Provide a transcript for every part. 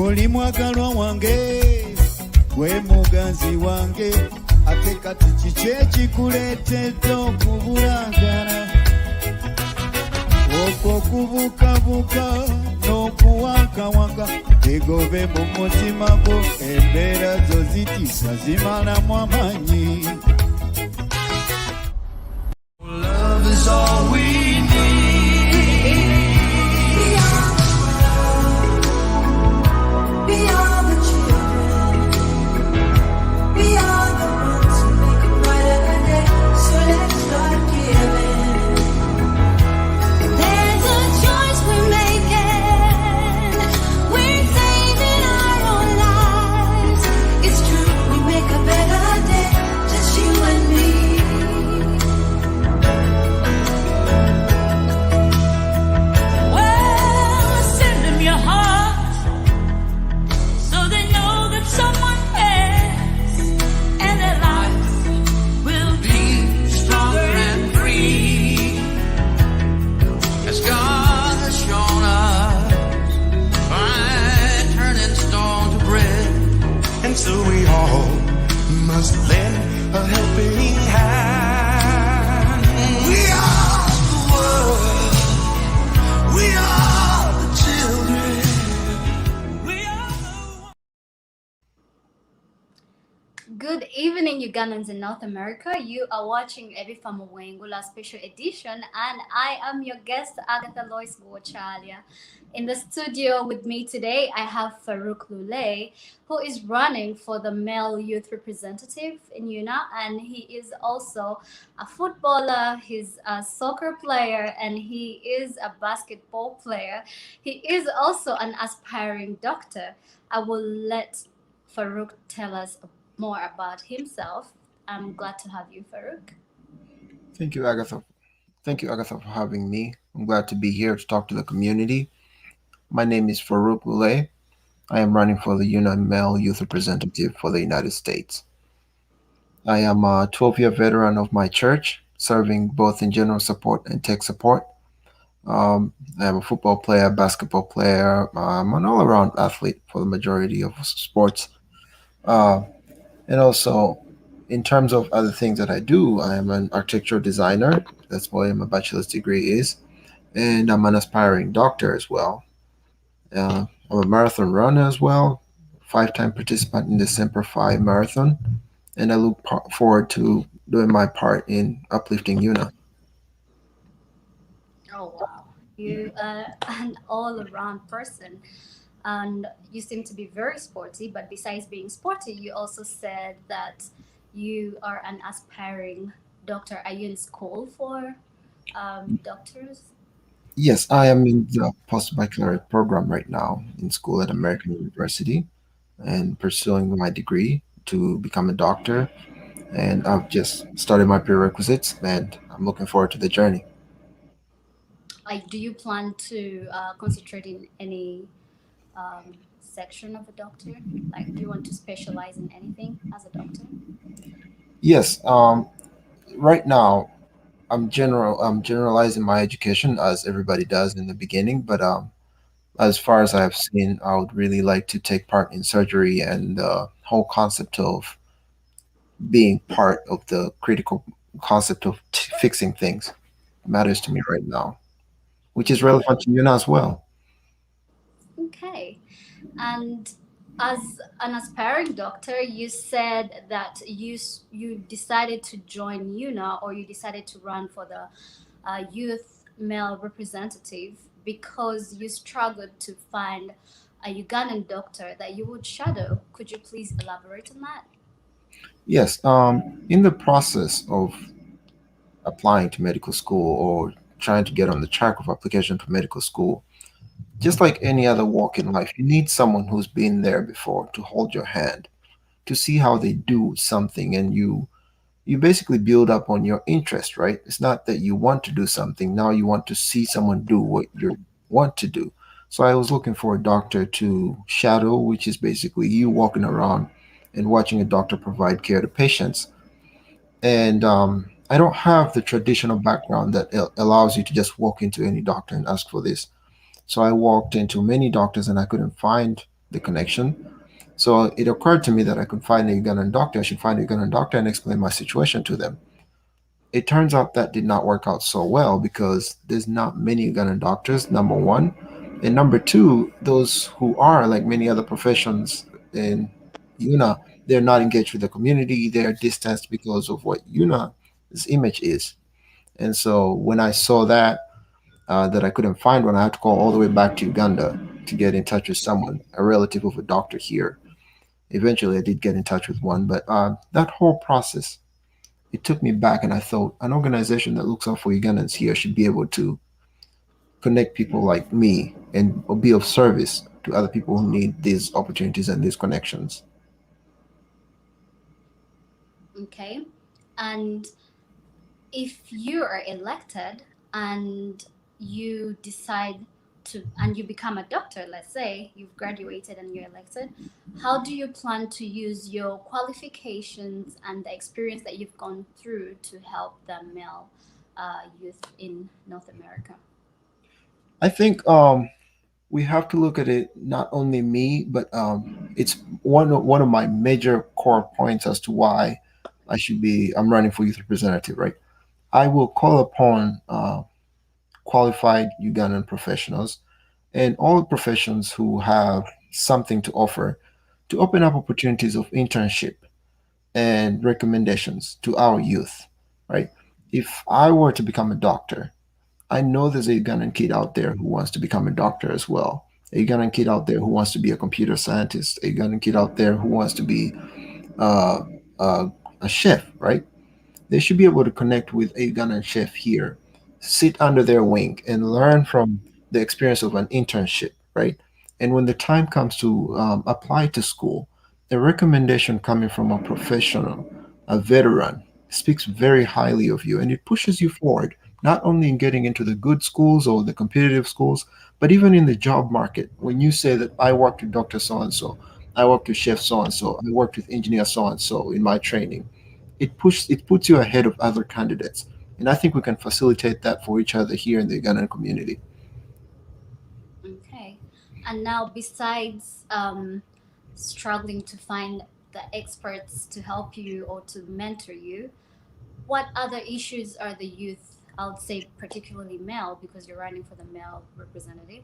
oli mwagalwa wange gwe muganzi wange ate kati kiki ekikuleetedde okubulagala okwo kubukabuka n'okuwakawaka egobe mu mutima gwo embeera zo zitiisa zimalamu amaanyi. Love is all we Good evening, Ugandans in North America. You are watching Ebifa Wengula Special Edition, and I am your guest, Agatha Lois Gochalia. In the studio with me today, I have Farouk Lule, who is running for the male youth representative in UNAA, and he is also a footballer, he's a soccer player, and he is a basketball player. He is also an aspiring doctor. I will let Farouk tell us more about himself. I'm glad to have you, Farouk. Thank you, Agatha. Thank you, Agatha, for having me. I'm glad to be here to talk to the community. My name is Farouk Lule. I am running for the UNAA Male Youth Representative for the United States. I am a 12-year veteran of my church, serving both in general support and tech support. I am a football player, basketball player. I'm an all-around athlete for the majority of sports. And also, in terms of other things that I do, I am an architectural designer. That's what my bachelor's degree is. And I'm an aspiring doctor as well. I'm a marathon runner as well, 5-time participant in the Semper Fi Marathon. And I look forward to doing my part in uplifting UNAA. Oh, wow. You are an all-around person. And you seem to be very sporty, but besides being sporty, you also said that you are an aspiring doctor. Are you in school for doctors? Yes, I am in the post-baccalaureate program right now in school at American University and pursuing my degree to become a doctor. And I've just started my prerequisites and I'm looking forward to the journey. Like, do you plan to concentrate in any section of a doctor? Like, do you want to specialize in anything as a doctor? Yes. Right now, I'm generalizing my education as everybody does in the beginning, but as far as I've seen, I would really like to take part in surgery, and the whole concept of being part of the critical concept of fixing things matters to me right now, which is relevant to UNAA as well. Okay. And as an aspiring doctor, you said that you decided to join UNAA, or you decided to run for the youth male representative because you struggled to find a Ugandan doctor that you would shadow. Could you please elaborate on that? Yes. In the process of applying to medical school or trying to get on the track of application to medical school, just like any other walk in life, you need someone who's been there before to hold your hand, to see how they do something, and you basically build up on your interest, right? It's not that you want to do something, now you want to see someone do what you want to do. So I was looking for a doctor to shadow, which is basically you walking around and watching a doctor provide care to patients. And I don't have the traditional background that allows you to just walk into any doctor and ask for this. So I walked into many doctors and I couldn't find the connection. So it occurred to me that I could find a Ugandan doctor. I should find a Ugandan doctor and explain my situation to them. It turns out that did not work out so well because there's not many Ugandan doctors, number one. And number two, those who are, like many other professions in UNA, they're not engaged with the community. They're distanced because of what UNA's image is. And so when I saw that I couldn't find one, I had to call all the way back to Uganda to get in touch with someone, a relative of a doctor here. Eventually, I did get in touch with one, but that whole process, it took me back, and I thought an organization that looks out for Ugandans here should be able to connect people like me and be of service to other people who need these opportunities and these connections. Okay. And if you are elected and you decide to and you become a doctor, let's say you've graduated and you're elected, how do you plan to use your qualifications and the experience that you've gone through to help the male youth in North America? I think we have to look at it not only me, but it's one of my major core points as to why I'm running for youth representative, right? I will call upon qualified Ugandan professionals and all professions who have something to offer to open up opportunities of internship and recommendations to our youth, right? If I were to become a doctor, I know there's a Ugandan kid out there who wants to become a doctor as well. A Ugandan kid out there who wants to be a computer scientist. A Ugandan kid out there who wants to be uh, uh, a chef, right? They should be able to connect with a Ugandan chef here, sit under their wing, and learn from the experience of an internship, right? And when the time comes to apply to school, a recommendation coming from a professional, a veteran, speaks very highly of you and it pushes you forward, not only in getting into the good schools or the competitive schools, but even in the job market. When you say that I worked with Dr. So and so, I worked with Chef so and so, I worked with engineer so and so in my training, it puts you ahead of other candidates. And I think we can facilitate that for each other here in the Ugandan community. Okay. And now, besides struggling to find the experts to help you or to mentor you, what other issues are the youth, I would say particularly male, because you're running for the male representative,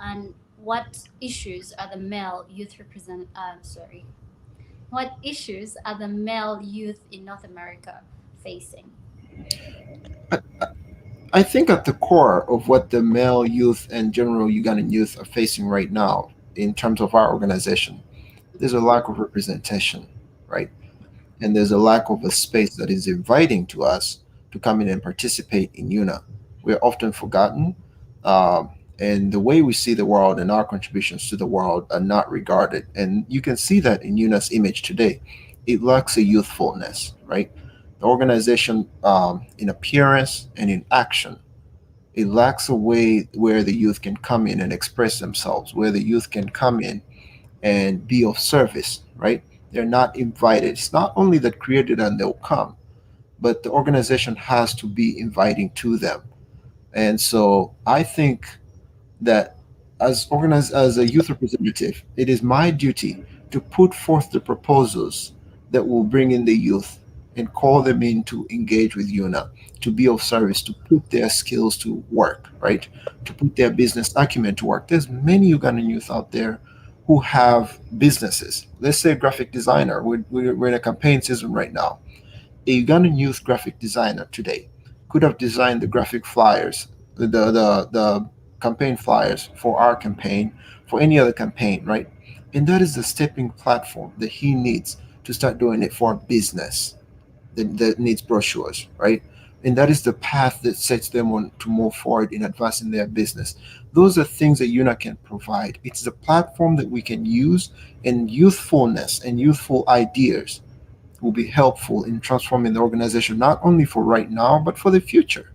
and what issues are the male youth sorry, what issues are the male youth in North America facing? I, I think at the core of what the male youth and general Ugandan youth are facing right now, in terms of our organization, there's a lack of representation, right? And there's a lack of a space that is inviting to us to come in and participate in UNA. We're often forgotten, um, and the way we see the world and our contributions to the world are not regarded. And you can see that in UNA's image today. It lacks a youthfulness, right? The organization, in appearance and in action, it lacks a way where the youth can come in and express themselves, where the youth can come in and be of service, right? They're not invited. It's not only that created and they'll come, but the organization has to be inviting to them. And so I think that as a youth representative, it is my duty to put forth the proposals that will bring in the youth and call them in to engage with UNA, to be of service, to put their skills to work, right? To put their business acumen to work. There's many Ugandan youth out there who have businesses. Let's say graphic designer. We're in a campaign season right now. A Ugandan youth graphic designer today could have designed the graphic flyers, the campaign flyers for our campaign, for any other campaign, right? And that is the stepping platform that he needs to start doing it for a business that needs brochures, right? And that is the path that sets them on to move forward in advancing their business. Those are things that UNA can provide. It's the platform that we can use, and youthfulness and youthful ideas will be helpful in transforming the organization, not only for right now, but for the future.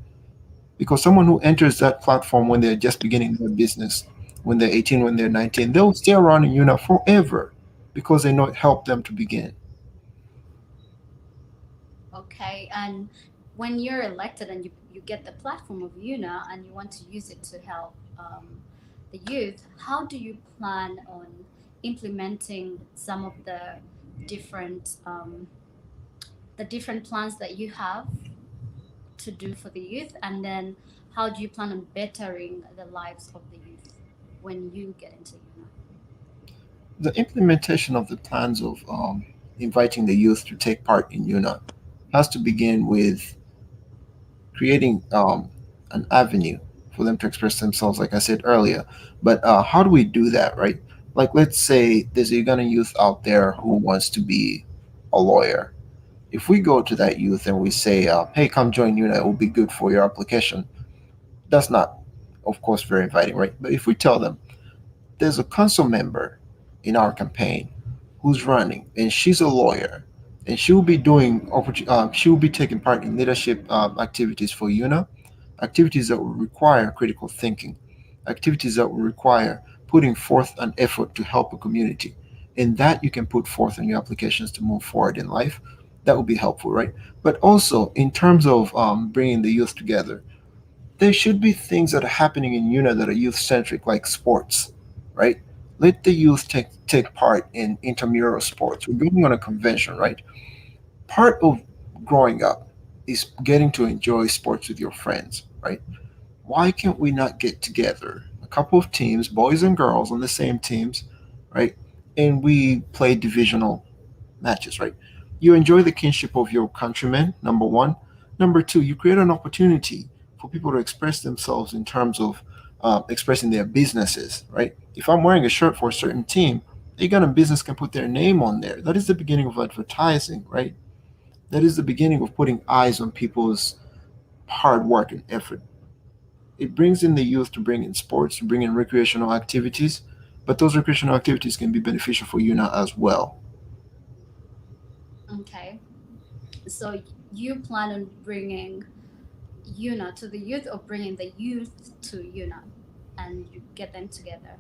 Because someone who enters that platform when they're just beginning their business, when they're 18, when they're 19, they'll stay around in UNA forever because they know it helped them to begin. Okay, and when you're elected and you get the platform of UNA and you want to use it to help the youth, how do you plan on implementing some of different um, the different plans that you have to do for the youth, and then how do you plan on bettering the lives of the youth when you get into UNA? The implementation of the plans of inviting the youth to take part in UNA has to begin with creating an avenue for them to express themselves, like I said earlier. But how do we do that, right? Like, let's say there's a Uganda youth out there who wants to be a lawyer. If we go to that youth and we say, hey, come join UNA, it will be good for your application, that's not, of course, very inviting, right? But if we tell them, there's a council member in our campaign who's running, and she's a lawyer, and she will be taking part in leadership activities for UNA, activities that will require critical thinking, activities that will require putting forth an effort to help a community, and that you can put forth in your applications to move forward in life. That would be helpful, right? But also in terms of bringing the youth together, there should be things that are happening in UNA that are youth centric, like sports, right? Let the youth take part in intramural sports. We're going on a convention, right? Part of growing up is getting to enjoy sports with your friends, right? Why can't we not get together, a couple of teams, boys and girls on the same teams, right? And we play divisional matches, right? You enjoy the kinship of your countrymen, number one. Number two, you create an opportunity for people to express themselves in terms of expressing their businesses, right? If I'm wearing a shirt for a certain team, a Ghana business can put their name on there. That is the beginning of advertising, right? That is the beginning of putting eyes on people's hard work and effort. It brings in the youth to bring in sports, to bring in recreational activities, but those recreational activities can be beneficial for you now as well. Okay, so you plan on bringing UNA to the youth, or bringing the youth to UNA, and you get them together?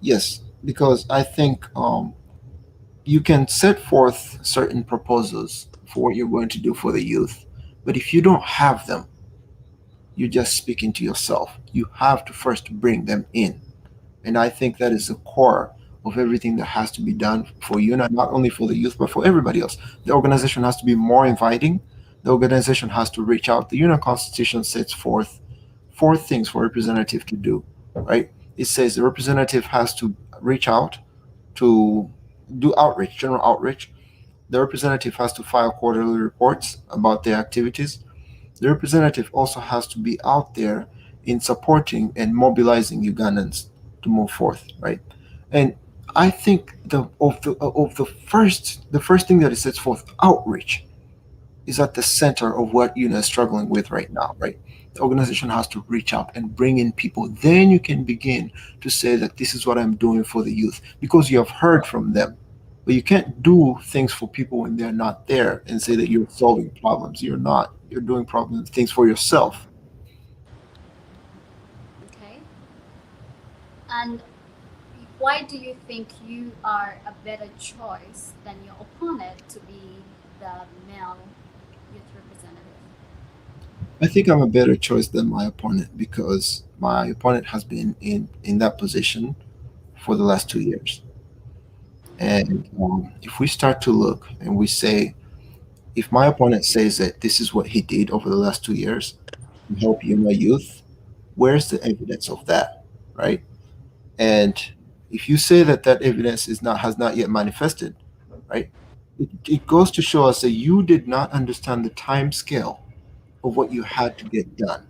Yes, because I think you can set forth certain proposals for what you're going to do for the youth, but if you don't have them, you're just speaking to yourself. You have to first bring them in. And I think that is the core of everything that has to be done for you, not only for the youth, but for everybody else. The organization has to be more inviting. The organization has to reach out. The UNA Constitution sets forth four things for a representative to do, right? It says the representative has to reach out, to do outreach, general outreach. The representative has to file quarterly reports about their activities. The representative also has to be out there in supporting and mobilizing Ugandans to move forth, right? And I think the first thing that it sets forth, outreach, is at the center of what UNA is struggling with right now, right? The organization has to reach out and bring in people. Then you can begin to say that this is what I'm doing for the youth because you have heard from them. But you can't do things for people when they're not there and say that you're solving problems. You're not. You're doing problem things for yourself. Okay, and why do you think you are a better choice than your opponent to be the male youth representative? I think I'm a better choice than my opponent because my opponent has been in that position for the last 2 years. And if we start to look and we say, if my opponent says that this is what he did over the last 2 years to help you, my youth, where's the evidence of that, right? And if you say that that evidence is not has not yet manifested, right, it goes to show us that you did not understand the time scale of what you had to get done.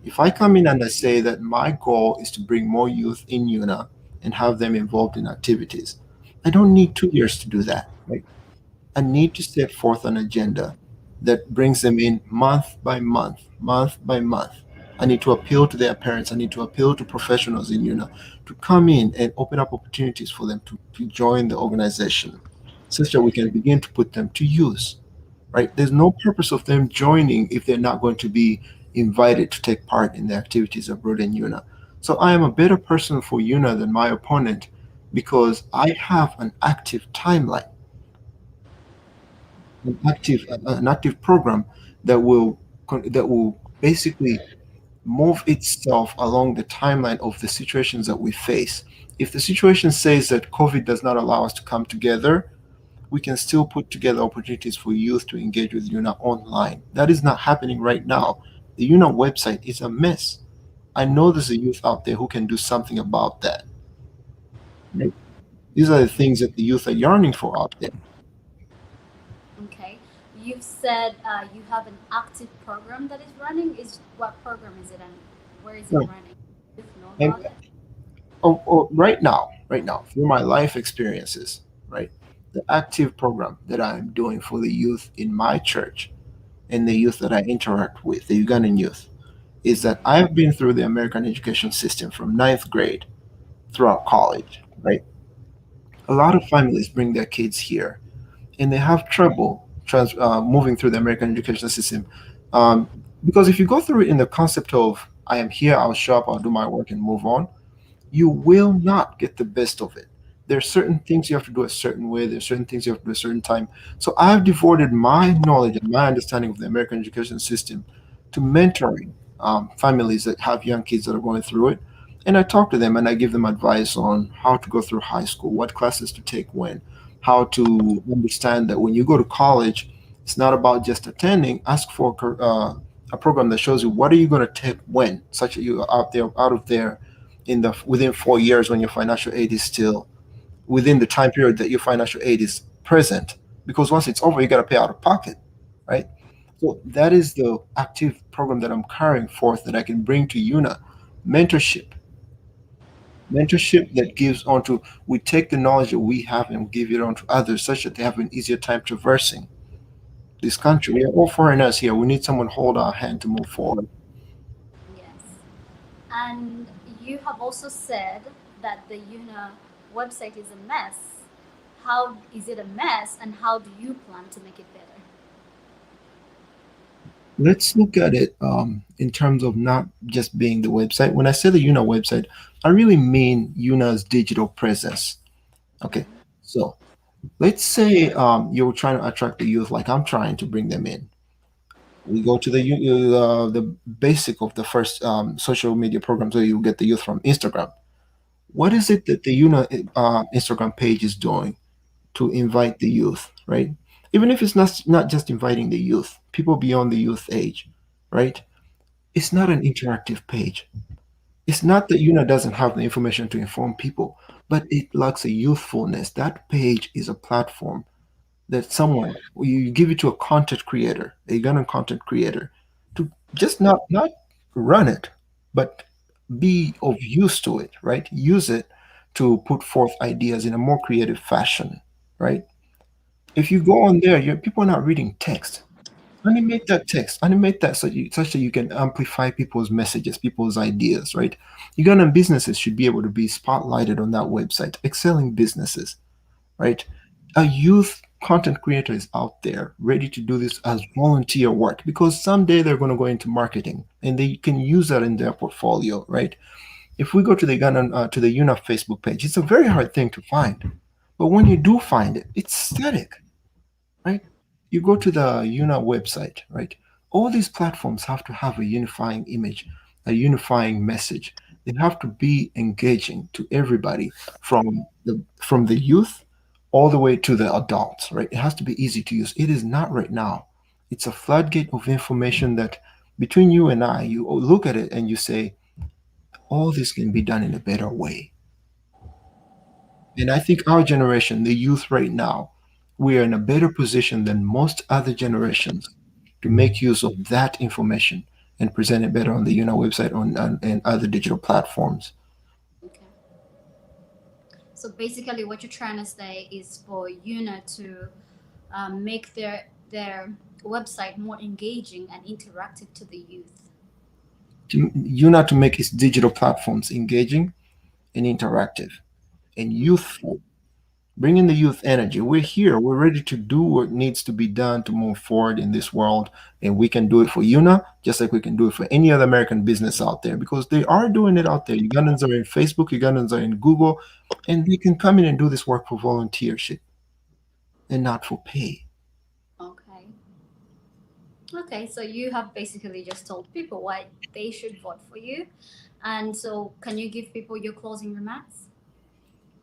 If I come in and I say that my goal is to bring more youth in UNA and have them involved in activities, I don't need 2 years to do that, right? I need to set forth an agenda that brings them in month by month, month by month. I need to appeal to their parents. I need to appeal to professionals in UNA to come in and open up opportunities for them to join the organization such that we can begin to put them to use, right? There's no purpose of them joining if they're not going to be invited to take part in the activities abroad in UNA. So I am a better person for UNA than my opponent because I have an active timeline, an active program that will basically move itself along the timeline of the situations that we face. If the situation says that COVID does not allow us to come together, we can still put together opportunities for youth to engage with UNA online. That is not happening right now. The UNA website is a mess. I know there's a youth out there who can do something about that. Right? These are the things that the youth are yearning for out there. Okay. You've said you have an active program that is running. Is what program is it and where is it Right. running? Do you know And about it? right now, through my life experiences, right, the active program that I'm doing for the youth in my church and the youth that I interact with, the Ugandan youth, is that I've been through the American education system from ninth grade throughout college, right? A lot of families bring their kids here and they have trouble moving through the American education system. Um, because if you go through it in the concept of, I am here, I'll show up, I'll do my work and move on, you will not get the best of it. There's certain things you have to do a certain way. There's certain things you have to do a certain time. So I've devoted my knowledge and my understanding of the American education system to mentoring families that have young kids that are going through it. And I talk to them and I give them advice on how to go through high school, what classes to take when, how to understand that when you go to college, it's not about just attending. Ask for a program that shows you what are you going to take when, such that you are out of there in the within 4 years when your financial aid is still within the time period that your financial aid is present. Because once it's over, you got to pay out of pocket, right? So that is the active program that I'm carrying forth that I can bring to UNA. Mentorship, mentorship that gives onto, we take the knowledge that we have and give it on to others such that they have an easier time traversing this country. We are all foreigners here. We need someone to hold our hand to move forward. Yes. And you have also said that the UNA website is a mess. How is it a mess and how do you plan to make it better? Let's look at it in terms of not just being the website. When I say the UNA website, I really mean UNA's digital presence. Okay, so let's say you're trying to attract the youth, like I'm trying to bring them in. We go to the basic of the first social media programs where you get the youth from Instagram. What is it that the UNA Instagram page is doing to invite the youth, right? Even if it's not just inviting the youth, people beyond the youth age, right? It's not an interactive page. It's not that UNA doesn't have the information to inform people, but it lacks a youthfulness. That page is a platform that someone, you give it to a content creator, a Ugandan content creator, to just not run it, but be of use to it, right? Use it to put forth ideas in a more creative fashion, right? If you go on there, people are not reading text. Animate that text, animate that such that you can amplify people's messages, people's ideas, right? Ugandan businesses should be able to be spotlighted on that website, excelling businesses, right? A youth content creator is out there ready to do this as volunteer work because someday they're going to go into marketing and they can use that in their portfolio, right? If we go to the Ugandan, to the UNA Facebook page, it's a very hard thing to find, but when you do find it, it's static, right? You go to the UNA website, right? All these platforms have to have a unifying image, a unifying message. They have to be engaging to everybody from the youth all the way to the adults, right? It has to be easy to use. It is not right now. It's a floodgate of information that between you and I, you look at it and you say, all this can be done in a better way. And I think our generation, the youth right now, we are in a better position than most other generations to make use of that information and present it better on the UNA website and other digital platforms. Okay. So basically, what you're trying to say is for UNA to make their website more engaging and interactive to the youth. To UNA to make its digital platforms engaging and interactive and youthful. Bring in the youth energy. We're here. We're ready to do what needs to be done to move forward in this world. And we can do it for UNA just like we can do it for any other American business out there because they are doing it out there. Ugandans are in Facebook, Ugandans are in Google, and they can come in and do this work for volunteership and not for pay. Okay. Okay, so you have basically just told people why they should vote for you. And so, can you give people your closing remarks?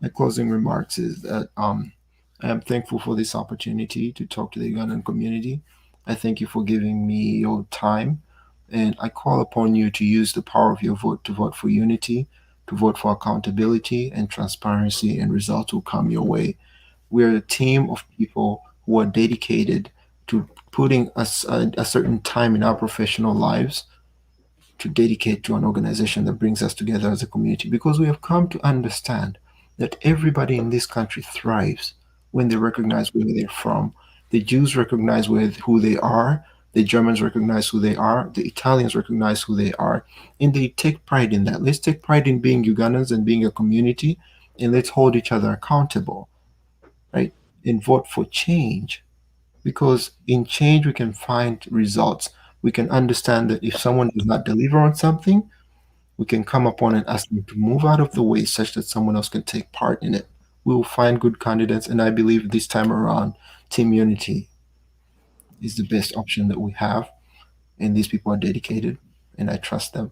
My closing remarks is that I am thankful for this opportunity to talk to the Ugandan community. I thank you for giving me your time, and I call upon you to use the power of your vote to vote for unity, to vote for accountability and transparency, and results will come your way. We're a team of people who are dedicated to putting a certain time in our professional lives to dedicate to an organization that brings us together as a community because we have come to understand that everybody in this country thrives when they recognize where they're from. The Jews recognize who they are, the Germans recognize who they are, the Italians recognize who they are, and they take pride in that. Let's take pride in being Ugandans and being a community, and let's hold each other accountable, right? And vote for change because in change we can find results. We can understand that if someone does not deliver on something, we can come upon and ask them to move out of the way such that someone else can take part in it. We will find good candidates, and I believe this time around, Team Unity is the best option that we have, and these people are dedicated, and I trust them.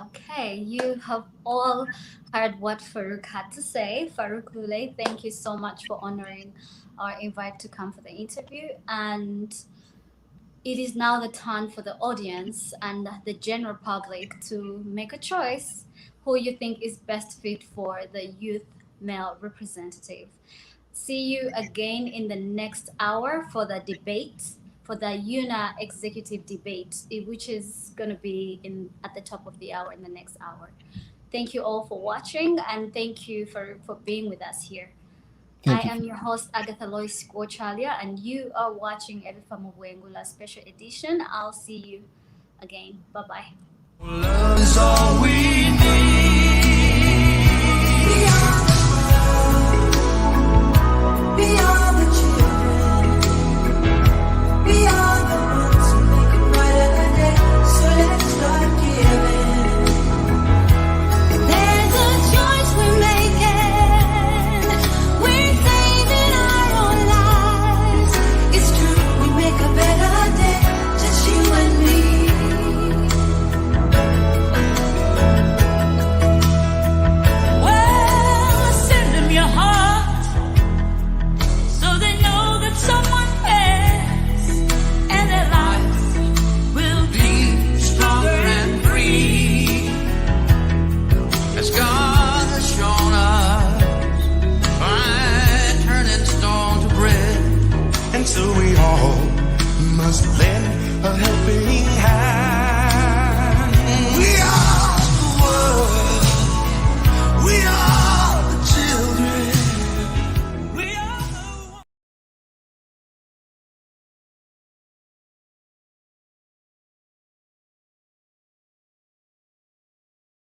Okay, you have all heard what Farouk had to say. Farouk Lule, thank you so much for honoring our invite to come for the interview. And it is now the turn for the audience and the general public to make a choice who you think is best fit for the youth male representative. See you again in the next hour for the debate, for the UNA executive debate, which is going to be in at the top of the hour in the next hour. Thank you all for watching and thank you for being with us here. I Thank you. am your host Agatha Lois Gochalia, and you are watching Ebifa Mubwengula Special Edition. I'll see you again. Bye bye. Love is all we